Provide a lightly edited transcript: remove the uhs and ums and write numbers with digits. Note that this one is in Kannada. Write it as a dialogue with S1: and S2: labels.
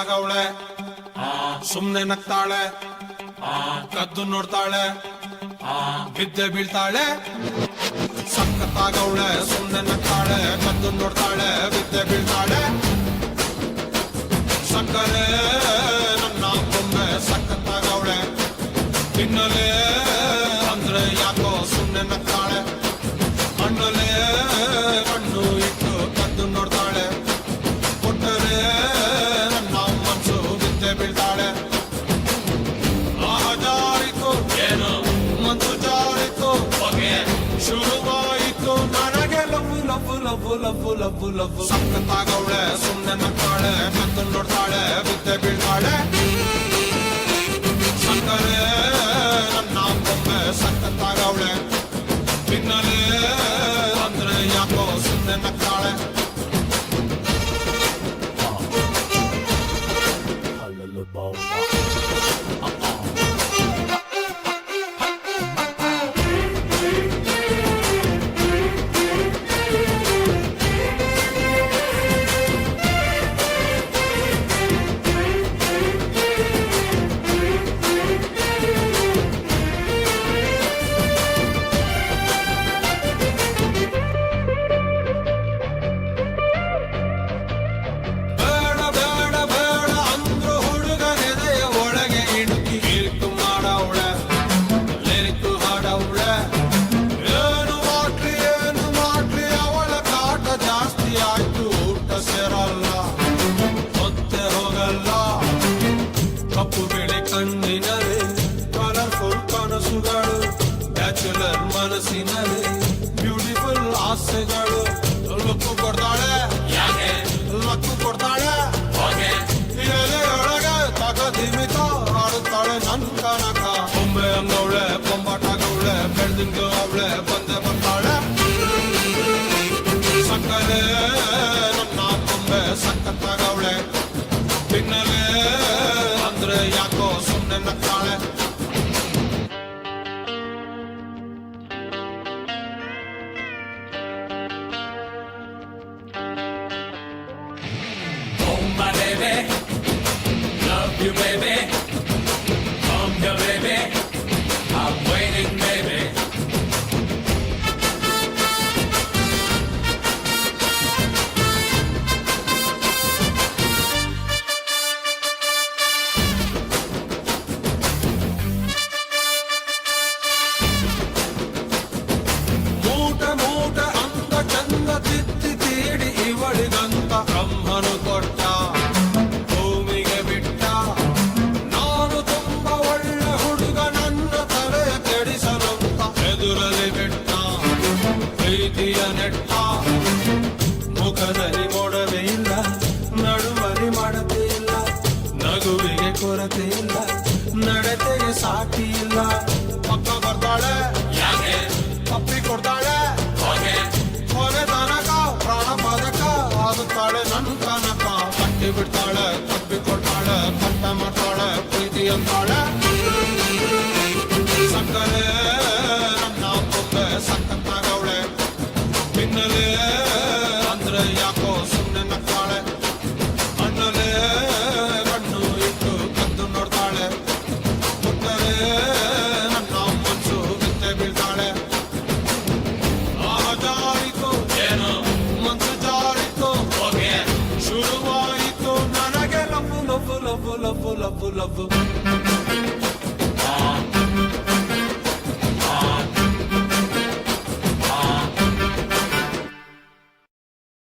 S1: ಸಖತ್ತಾಗವಳೆ ಸುಮ್ನೆ ನಗ್ತಾಳೆ ಕದ್ದು ನೋಡ್ತಾಳೆ ಬಿದ್ದೆ ಬೀಳ್ತಾಳೆ ಸಖತ್ತಾಗವಳೆ ಸುಮ್ನೆ ನಗ್ತಾಳೆ ಕದ್ದು ನೋಡ್ತಾಳೆ ಬಿದ್ದೆ ಬೀಳ್ತಾಳೆ ಸಕ್ಕರೆ ನನ್ನ ಬೊಮ್ಮೆ ಸಖತ್ತಾಗವಳೆ ತಿನ್ನಲೆ ಅಂದ್ರೆ ಯಾಕೋ ಸುಮ್ನೆ ನಗ್ತಾಳೆ ಕಣ್ಣಲೆ ಕಣ್ಣು ಇಟ್ಟು ಕದ್ದು ನೋಡ್ತಾಳೆ ಕೊಟ್ಟರೆ ನನ್ನ ಮನಸ್ಸು ಬಿದ್ದೆ ಬೀಳ್ತಾಳೆ ಜಾರಿತು ಏನು ಮನಸ್ಸು ಜಾರಿತು ಹೊಗೆ ಶುರುವಾಯಿತು ನನಗೆ love love love love love love ಸಖತ್ತಾಗವಳೆ ಸುಮ್ನೆ ನಗ್ತಾಳೆ ಕದ್ದು ನೋಡ್ತಾಳೆ ಬಿದ್ದೆ ಬೀಳ್ತಾಳೆ ಸಕ್ಕರೆ ನನ್ನ ಬೊಮ್ಮೆ ಸಖತ್ತಾಗವಳೆ ತಿನ್ನಲೆ ಅಂದ್ರೆ ಯಾಕೋ ಸುಮ್ಮನೆ ನಗ್ತಾಳೆ ಕಪ್ಪು ಬೆಳೆ ಕಣ್ಣಿನರೆ ಕಲರ್ಫುಲ್ ಕನಸುಗಳು ಬ್ಯಾಚುಲರ್ ಮನಸ್ಸಿನರೆ ಬ್ಯೂಟಿಫುಲ್ ಆಸೆಗಳು ಲಕ್ಕು ಕೊಡ್ತಾಳೆ ಲಕ್ಕು ಕೊಡ್ತಾಳೆ ಎಲೆಯೊಳಗೆ ತಗದಿಮಿತ ಆಡುತ್ತಾಳೆ ನನ್ ಕನಕ ಬೊಂಬೆ ಅಂಗವಳೆ ಬೊಂಬಾಟಾಗವಳೆ ಬೆಳ್ದಿಂಗ ಅವಳೆ ಬಂದೆ ಬರ್ತಾಳೆ ಸಕ್ಕರೆ ನನ್ನ ಬೊಂಬೆ ಸಖತ್ತಾಗವಳೆ ತಿನ್ನಲೆ ಅಂದ್ರೆ ಯಾಕೋ ಸುಮ್ನೆ ನಗ್ತಾಳೆ
S2: Oh my baby, love you baby, come here baby, I'm waiting baby.
S1: ಬ್ರಹ್ಮನು ಕೊಟ್ಟ ಭೂಮಿಗೆ ಬಿಟ್ಟ ನಾನು ತುಂಬ ಒಳ್ಳೆ ಹುಡುಗ ನನ್ನ ತಲೆ ಕೆಡಿಸಲಂತ ಎದುರಲ್ಲಿ ಬಿಟ್ಟ ಪ್ರೀತಿಯ ನೆಟ್ಟ ಮುಖದಲ್ಲಿ ಮೊಡವೆ ಇಲ್ಲ ನಡುವರಿ ಮಾಡತೆ ಇಲ್ಲ ನಗುವಿಗೆ ಕೊರತೆ ಇಲ್ಲ ನಡತೆಗೆ ಸಾಟಿ ಇಲ್ಲ ಪಕ್ಕ ಬರ್ತಾಳೆ ತಪ್ಪಿ ಕೊಡ್ತಾಳೆ ಕೊನೆ ತನಕ ಪ್ರಾಣ ಪದಕ ಆಗುತ್ತಾಳೆ ನನ್ ಕನಕ ಕಟ್ಟಿ ಬಿಡ್ತಾಳೆ ತಪ್ಪಿ ಕೊಡ್ತಾಳೆ ಕಟ್ಟ ಮಾಡ್ತಾಳೆ ಪ್ರೀತಿ ಅಂತಾಳೆ ಸಕ್ಕರೆ ನನ್ನ ಬೊಂಬೆ ಸಖತ್ತಾಗವಳೆ ತಿನ್ನಲೆ ಅಂದ್ರೆ ಯಾಕೋ ಸುಮ್ಮನೆ ನಗ್ತಾಳೆ ಕಣ್ಣಲೆ ಕಣ್ಣು ಇಟ್ಟು ಕದ್ದು ನೋಡ್ತಾಳೆ ಕೊಟ್ಟರೆ ನನ್ನ ಮನಸ್ಸು ಬಿದ್ದೆ ಬೀಳ್ತಾಳೆ ಜಾರಿತು ಏನು ಮನಸ್ಸು ಜಾರಿತು ಹೊಗೆ ಶುರುವಾಯಿತು ನನಗೆ love love love love love love